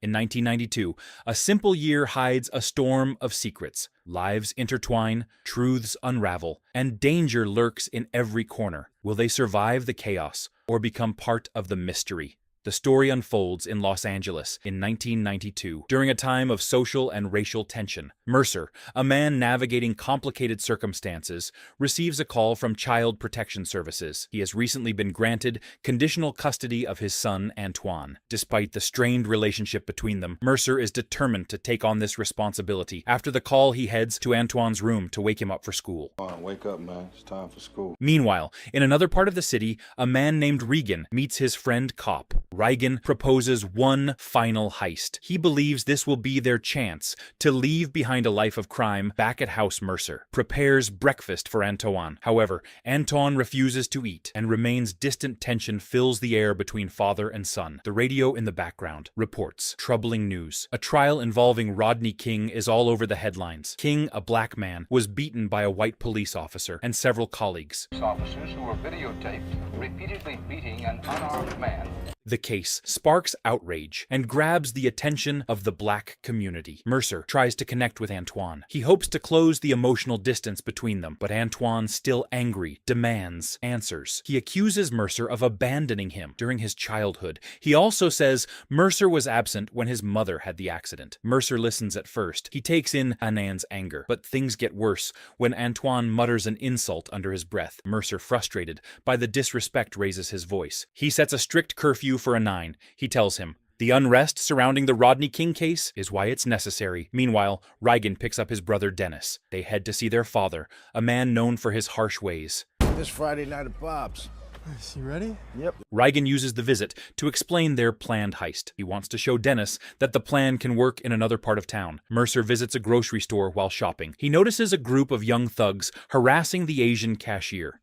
In 1992, a simple year hides a storm of secrets. Lives intertwine, truths unravel, and danger lurks in every corner. Will they survive the chaos or become part of the mystery? The story unfolds in Los Angeles in 1992, during a time of social and racial tension. Mercer, a man navigating complicated circumstances, receives a call from Child Protection Services. He has recently been granted conditional custody of his son, Antoine. Despite the strained relationship between them, Mercer is determined to take on this responsibility. After the call, he heads to Antoine's room to wake him up for school. Come on, wake up, man. It's time for school. Meanwhile, in another part of the city, a man named Regan meets his friend Cop. Regan proposes one final heist. He believes this will be their chance to leave behind a life of crime. Back at House, Mercer prepares breakfast for Antoine. However, Antoine refuses to eat and remains distant. Tension fills the air between father and son. The radio in the background reports troubling news. A trial involving Rodney King is all over the headlines. King, a black man, was beaten by a white police officer and several colleagues. Officers who were videotaped repeatedly beating an unarmed man. The case sparks outrage and grabs the attention of the black community. Mercer tries to connect with Antoine. He hopes to close the emotional distance between them, but Antoine, still angry, demands answers. He accuses Mercer of abandoning him during his childhood. He also says Mercer was absent when his mother had the accident. Mercer listens at first. He takes in Anand's anger, but things get worse when Antoine mutters an insult under his breath. Mercer, frustrated by the disrespect, raises his voice. He sets a strict curfew for a 9. He tells him, the unrest surrounding the Rodney King case is why it's necessary. Meanwhile, Regan picks up his brother Dennis. They head to see their father, a man known for his harsh ways. This Friday night at Bob's. Is he ready? Yep. Regan uses the visit to explain their planned heist. He wants to show Dennis that the plan can work in another part of town. Mercer visits a grocery store while shopping. He notices a group of young thugs harassing the Asian cashier.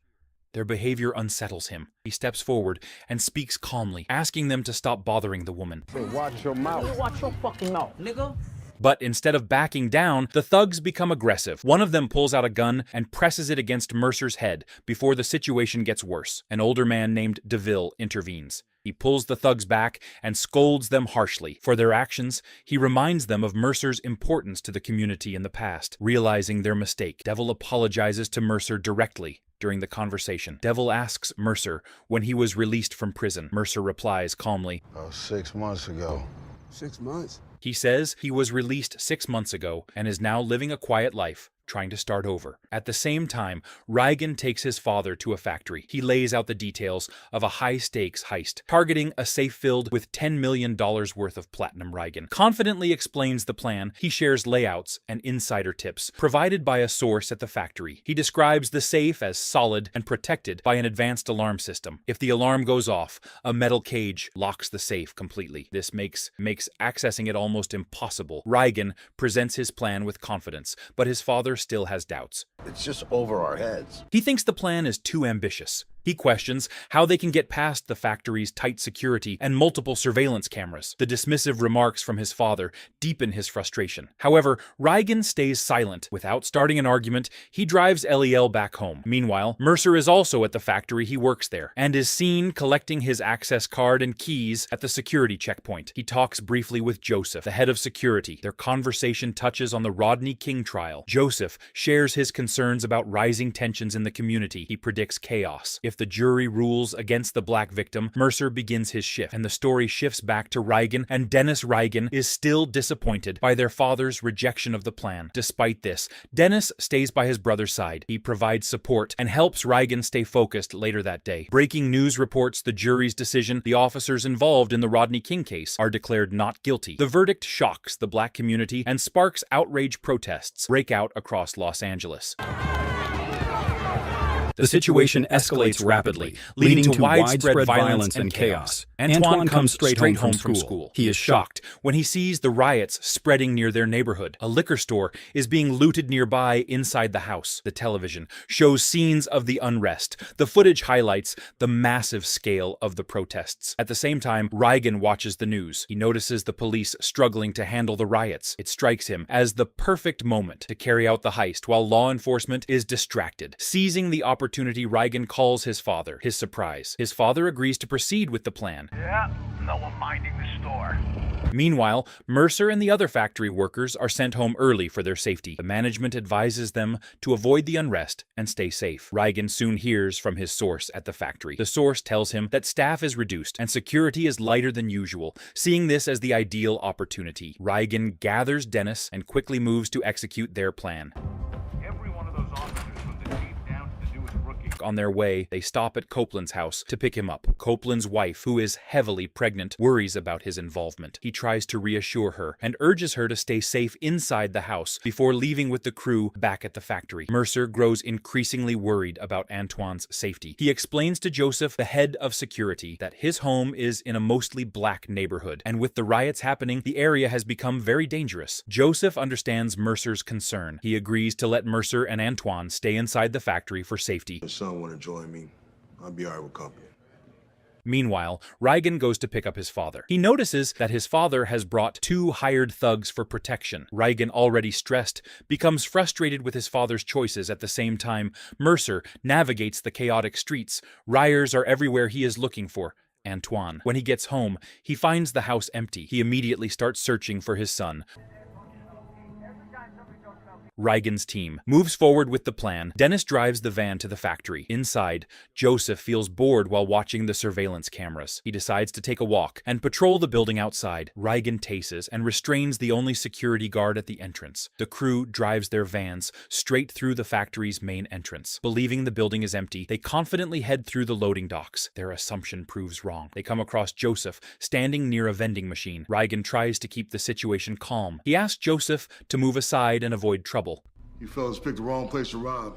Their behavior unsettles him. He steps forward and speaks calmly, asking them to stop bothering the woman. Hey, watch your mouth. Watch your fucking mouth, nigga. But instead of backing down, the thugs become aggressive. One of them pulls out a gun and presses it against Mercer's head before the situation gets worse. An older man named DeVille intervenes. He pulls the thugs back and scolds them harshly. For their actions, he reminds them of Mercer's importance to the community in the past. Realizing their mistake, Devil apologizes to Mercer directly. During the conversation, Devil asks Mercer when he was released from prison. Mercer replies calmly, 6 months ago. 6 months? He says he was released 6 months ago and is now living a quiet life, trying to start over. At the same time, Regan takes his father to a factory. He lays out the details of a high-stakes heist, targeting a safe filled with $10 million worth of platinum. Regan confidently explains the plan. He shares layouts and insider tips provided by a source at the factory. He describes the safe as solid and protected by an advanced alarm system. If the alarm goes off, a metal cage locks the safe completely. This makes accessing it almost impossible. Regan presents his plan with confidence, but his father still has doubts. It's just over our heads. He thinks the plan is too ambitious. He questions how they can get past the factory's tight security and multiple surveillance cameras. The dismissive remarks from his father deepen his frustration. However, Regan stays silent. Without starting an argument, he drives Ariel back home. Meanwhile, Mercer is also at the factory. He works there and is seen collecting his access card and keys at the security checkpoint. He talks briefly with Joseph, the head of security. Their conversation touches on the Rodney King trial. Joseph shares his concerns about rising tensions in the community. He predicts chaos. If the jury rules against the black victim, Mercer begins his shift, and the story shifts back to Regan and Dennis. Regan is still disappointed by their father's rejection of the plan. Despite this, Dennis stays by his brother's side. He provides support and helps Regan stay focused later that day. Breaking news reports the jury's decision. The officers involved in the Rodney King case are declared not guilty. The verdict shocks the black community and sparks outrage. Protests break out across Los Angeles. The situation escalates rapidly, leading to widespread violence and chaos. Antoine comes straight home from school. He is shocked when he sees the riots spreading near their neighborhood. A liquor store is being looted nearby inside the house. The television shows scenes of the unrest. The footage highlights the massive scale of the protests. At the same time, Regan watches the news. He notices the police struggling to handle the riots. It strikes him as the perfect moment to carry out the heist while law enforcement is distracted. Seizing the opportunity, Regan calls his father. His surprise. His father agrees to proceed with the plan. Yeah, no one minding the store. Meanwhile, Mercer and the other factory workers are sent home early for their safety. The management advises them to avoid the unrest and stay safe. Reigen soon hears from his source at the factory. The source tells him that staff is reduced and security is lighter than usual, seeing this as the ideal opportunity. Reigen gathers Dennis and quickly moves to execute their plan. Every one of those officers from the chief down to the newest rookie. On their way, they stop at Copeland's house to pick him up. Copeland's wife, who is heavily pregnant, worries about his involvement. He tries to reassure her and urges her to stay safe inside the house before leaving with the crew back at the factory. Mercer grows increasingly worried about Antoine's safety. He explains to Joseph, the head of security, that his home is in a mostly black neighborhood, and with the riots happening, the area has become very dangerous. Joseph understands Mercer's concern. He agrees to let Mercer and Antoine stay inside the factory for safety. If someone want to join me, I'll be all right with company. Meanwhile, Reigen goes to pick up his father. He notices that his father has brought 2 hired thugs for protection. Reigen, already stressed, becomes frustrated with his father's choices. At the same time, Mercer navigates the chaotic streets. Rioters are everywhere he is looking for Antoine. When he gets home, he finds the house empty. He immediately starts searching for his son. Reigen's team moves forward with the plan. Dennis drives the van to the factory. Inside, Joseph feels bored while watching the surveillance cameras. He decides to take a walk and patrol the building outside. Reigen tases and restrains the only security guard at the entrance. The crew drives their vans straight through the factory's main entrance. Believing the building is empty, they confidently head through the loading docks. Their assumption proves wrong. They come across Joseph standing near a vending machine. Reigen tries to keep the situation calm. He asks Joseph to move aside and avoid trouble. You fellas picked the wrong place to rob.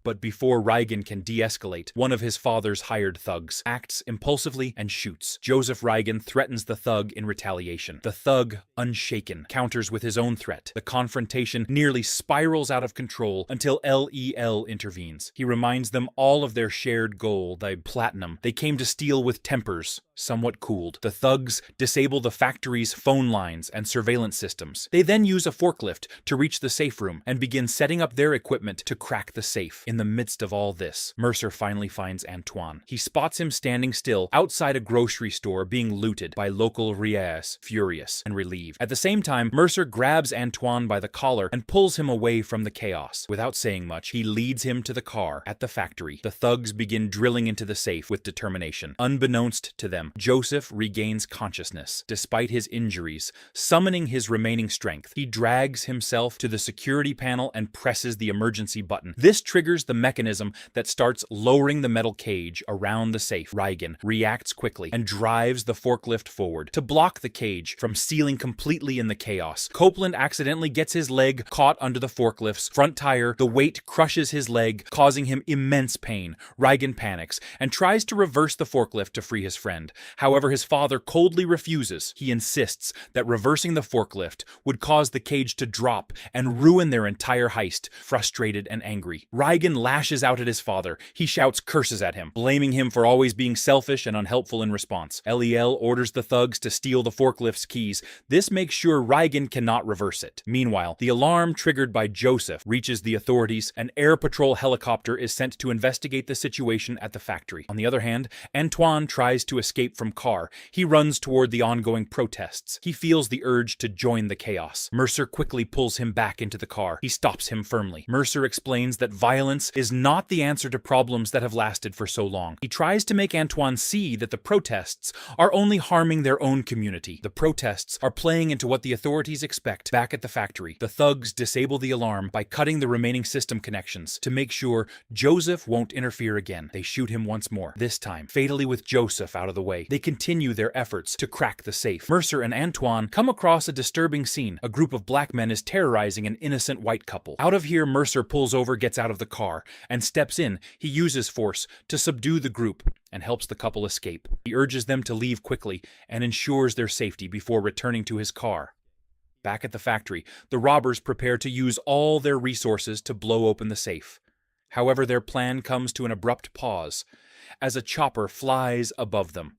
But before Reigen can de-escalate, one of his father's hired thugs acts impulsively and shoots. Joseph Reigen threatens the thug in retaliation. The thug, unshaken, counters with his own threat. The confrontation nearly spirals out of control until LEL intervenes. He reminds them all of their shared goal, the platinum they came to steal with tempers somewhat cooled. The thugs disable the factory's phone lines and surveillance systems. They then use a forklift to reach the safe room and begin setting up their equipment to crack the safe. In the midst of all this, Mercer finally finds Antoine. He spots him standing still outside a grocery store being looted by local rioters, furious and relieved. At the same time, Mercer grabs Antoine by the collar and pulls him away from the chaos. Without saying much, he leads him to the car at the factory. The thugs begin drilling into the safe with determination. Unbeknownst to them, Joseph regains consciousness. Despite his injuries, summoning his remaining strength, he drags himself to the security panel and presses the emergency button. This triggers the mechanism that starts lowering the metal cage around the safe. Reigen reacts quickly and drives the forklift forward to block the cage from sealing completely in the chaos. Copeland accidentally gets his leg caught under the forklift's front tire. The weight crushes his leg, causing him immense pain. Reigen panics and tries to reverse the forklift to free his friend. However, his father coldly refuses. He insists that reversing the forklift would cause the cage to drop and ruin their entire heist. Frustrated and angry, Reigen lashes out at his father. He shouts curses at him, blaming him for always being selfish and unhelpful in response. LEL orders the thugs to steal the forklift's keys. This makes sure Reigen cannot reverse it. Meanwhile, the alarm triggered by Joseph reaches the authorities. An air patrol helicopter is sent to investigate the situation at the factory. On the other hand, Antoine tries to escape from car. He runs toward the ongoing protests. He feels the urge to join the chaos. Mercer quickly pulls him back into the car. He stops him firmly. Mercer explains that violence is not the answer to problems that have lasted for so long. He tries to make Antoine see that the protests are only harming their own community. The protests are playing into what the authorities expect. Back at the factory, the thugs disable the alarm by cutting the remaining system connections to make sure Joseph won't interfere again. They shoot him once more, this time fatally with Joseph out of the way. They continue their efforts to crack the safe. Mercer and Antoine come across a disturbing scene. A group of black men is terrorizing an innocent white couple. Out of here, Mercer pulls over, gets out of the car, and steps in. He uses force to subdue the group and helps the couple escape. He urges them to leave quickly and ensures their safety before returning to his car. Back at the factory, the robbers prepare to use all their resources to blow open the safe. However, their plan comes to an abrupt pause as a chopper flies above them.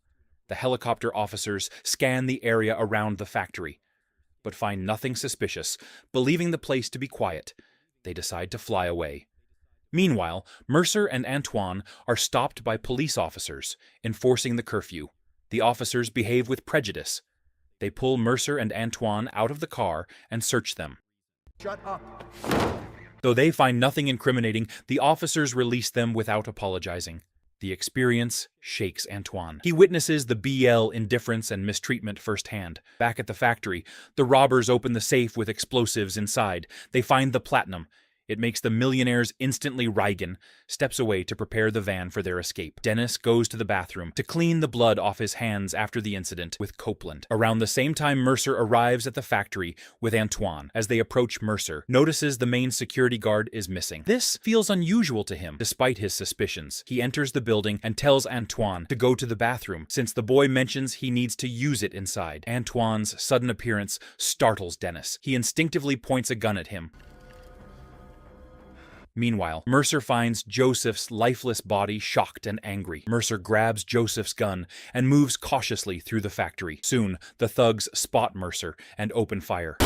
The helicopter officers scan the area around the factory, but find nothing suspicious. Believing the place to be quiet, they decide to fly away. Meanwhile, Mercer and Antoine are stopped by police officers enforcing the curfew. The officers behave with prejudice. They pull Mercer and Antoine out of the car and search them. Shut up. Though they find nothing incriminating, the officers release them without apologizing. The experience shakes Antoine. He witnesses the BL indifference and mistreatment firsthand. Back at the factory, the robbers open the safe with explosives inside. They find the platinum. It makes the millionaires instantly. Reigen steps away to prepare the van for their escape. Dennis goes to the bathroom to clean the blood off his hands after the incident with Copeland. Around the same time, Mercer arrives at the factory with Antoine. As they approach, Mercer notices the main security guard is missing. This feels unusual to him, despite his suspicions. He enters the building and tells Antoine to go to the bathroom, since the boy mentions he needs to use it inside. Antoine's sudden appearance startles Dennis. He instinctively points a gun at him. Meanwhile, Mercer finds Joseph's lifeless body, shocked and angry. Mercer grabs Joseph's gun and moves cautiously through the factory. Soon, the thugs spot Mercer and open fire.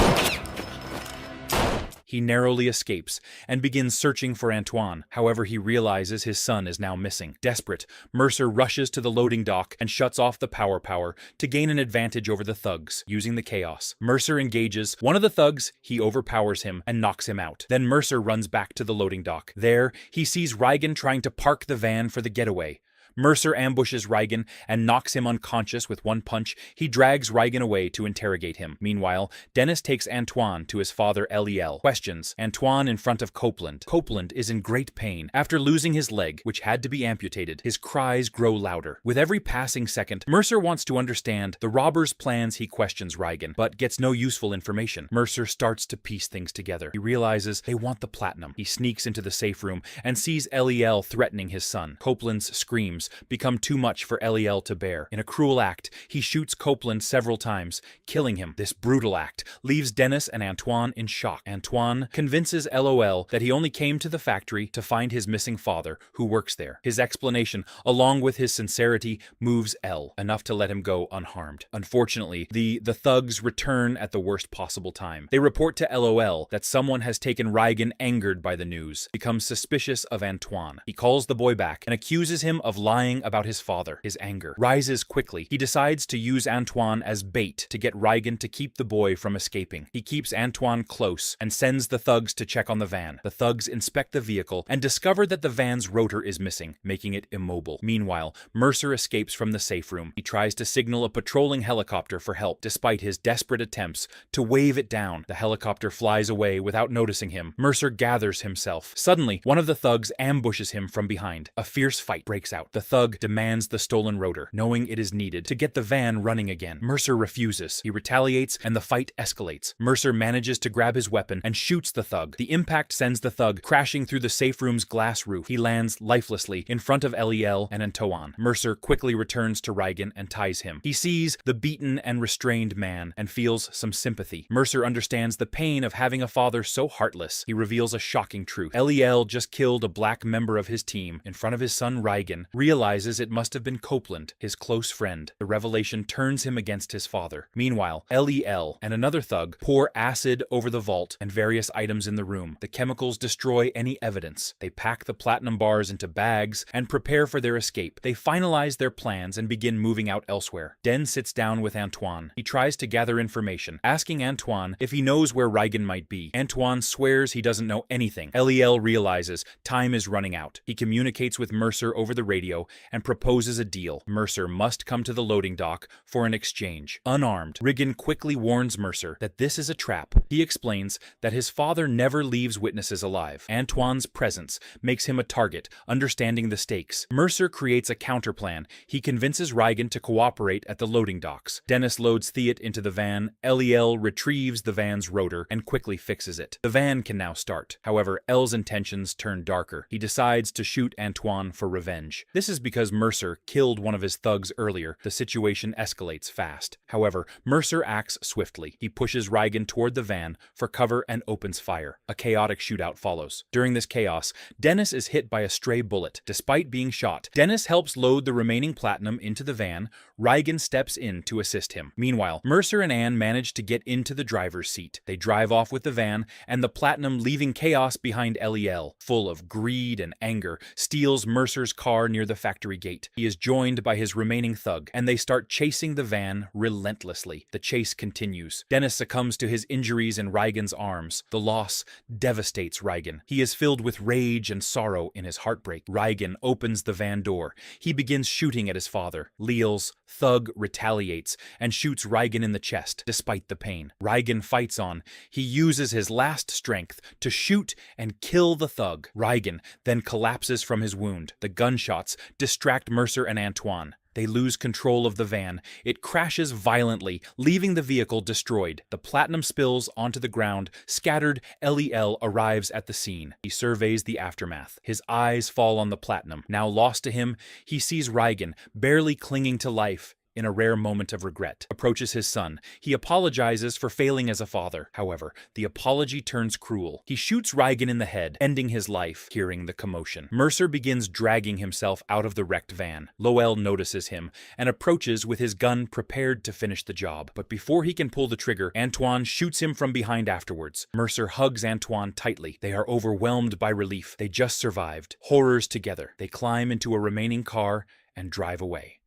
He narrowly escapes and begins searching for Antoine. However, he realizes his son is now missing. Desperate, Mercer rushes to the loading dock and shuts off the power to gain an advantage over the thugs. Using the chaos, Mercer engages one of the thugs. He overpowers him and knocks him out. Then Mercer runs back to the loading dock. There, he sees Reigen trying to park the van for the getaway. Mercer ambushes Reigen and knocks him unconscious with one punch. He drags Reigen away to interrogate him. Meanwhile, Dennis takes Antoine to his father Ariel. Questions Antoine in front of Copeland. Copeland is in great pain. After losing his leg, which had to be amputated, his cries grow louder. With every passing second, Mercer wants to understand the robbers' plans. He questions Reigen, but gets no useful information. Mercer starts to piece things together. He realizes they want the platinum. He sneaks into the safe room and sees Ariel threatening his son. Copeland's screams become too much for Ariel to bear. In a cruel act, he shoots Copeland several times, killing him. This brutal act leaves Dennis and Antoine in shock. Antoine convinces LOL that he only came to the factory to find his missing father, who works there. His explanation, along with his sincerity, moves L, enough to let him go unharmed. Unfortunately, the thugs return at the worst possible time. They report to LOL that someone has taken Reigen, angered by the news, becomes suspicious of Antoine. He calls the boy back and accuses him of lying about his father. His anger rises quickly. He decides to use Antoine as bait to get Reigen to keep the boy from escaping. He keeps Antoine close and sends the thugs to check on the van. The thugs inspect the vehicle and discover that the van's rotor is missing, making it immobile. Meanwhile, Mercer escapes from the safe room. He tries to signal a patrolling helicopter for help. Despite his desperate attempts to wave it down, the helicopter flies away without noticing him. Mercer gathers himself. Suddenly, one of the thugs ambushes him from behind. A fierce fight breaks out. The thug demands the stolen rotor, knowing it is needed to get the van running again. Mercer refuses. He retaliates and the fight escalates. Mercer manages to grab his weapon and shoots the thug. The impact sends the thug crashing through the safe room's glass roof. He lands lifelessly in front of Ariel and Antoine. Mercer quickly returns to Reigen and ties him. He sees the beaten and restrained man and feels some sympathy. Mercer understands the pain of having a father so heartless. He reveals a shocking truth. Ariel just killed a black member of his team in front of his son Reigen. Realizes it must have been Copeland, his close friend. The revelation turns him against his father. Meanwhile, LEL and another thug pour acid over the vault and various items in the room. The chemicals destroy any evidence. They pack the platinum bars into bags and prepare for their escape. They finalize their plans and begin moving out elsewhere. Den sits down with Antoine. He tries to gather information, asking Antoine if he knows where Reigen might be. Antoine swears he doesn't know anything. LEL realizes time is running out. He communicates with Mercer over the radio and proposes a deal. Mercer must come to the loading dock for an exchange. Unarmed, Reigen quickly warns Mercer that this is a trap. He explains that his father never leaves witnesses alive. Antoine's presence makes him a target, understanding the stakes. Mercer creates a counterplan. He convinces Reigen to cooperate at the loading docks. Dennis loads Theot into the van. Ariel retrieves the van's rotor and quickly fixes it. The van can now start. However, L's intentions turn darker. He decides to shoot Antoine for revenge. This is because Mercer killed one of his thugs earlier. The situation escalates fast. However, Mercer acts swiftly. He pushes Reigen toward the van for cover and opens fire. A chaotic shootout follows. During this chaos, Dennis is hit by a stray bullet. Despite being shot, Dennis helps load the remaining platinum into the van. Reigen steps in to assist him. Meanwhile, Mercer and Anne manage to get into the driver's seat. They drive off with the van and the platinum, leaving chaos behind. LEL, full of greed and anger, steals Mercer's car near the the factory gate. He is joined by his remaining thug, and they start chasing the van relentlessly. The chase continues. Dennis succumbs to his injuries in Reigen's arms. The loss devastates Reigen. He is filled with rage and sorrow in his heartbreak. Reigen opens the van door. He begins shooting at his father. Leal's thug retaliates and shoots Reigen in the chest, despite the pain. Reigen fights on. He uses his last strength to shoot and kill the thug. Reigen then collapses from his wound. The gunshots distract Mercer and Antoine. They lose control of the van. It crashes violently, leaving the vehicle destroyed. The platinum spills onto the ground. Scattered, Lel arrives at the scene. He surveys the aftermath. His eyes fall on the platinum. Now lost to him, he sees Reigen, barely clinging to life. In a rare moment of regret, approaches his son. He apologizes for failing as a father. However, the apology turns cruel. He shoots Reigen in the head, ending his life. Hearing the commotion, Mercer begins dragging himself out of the wrecked van. Lowell notices him and approaches with his gun prepared to finish the job. But before he can pull the trigger, Antoine shoots him from behind afterwards. Mercer hugs Antoine tightly. They are overwhelmed by relief. They just survived. Horrors together. They climb into a remaining car and drive away.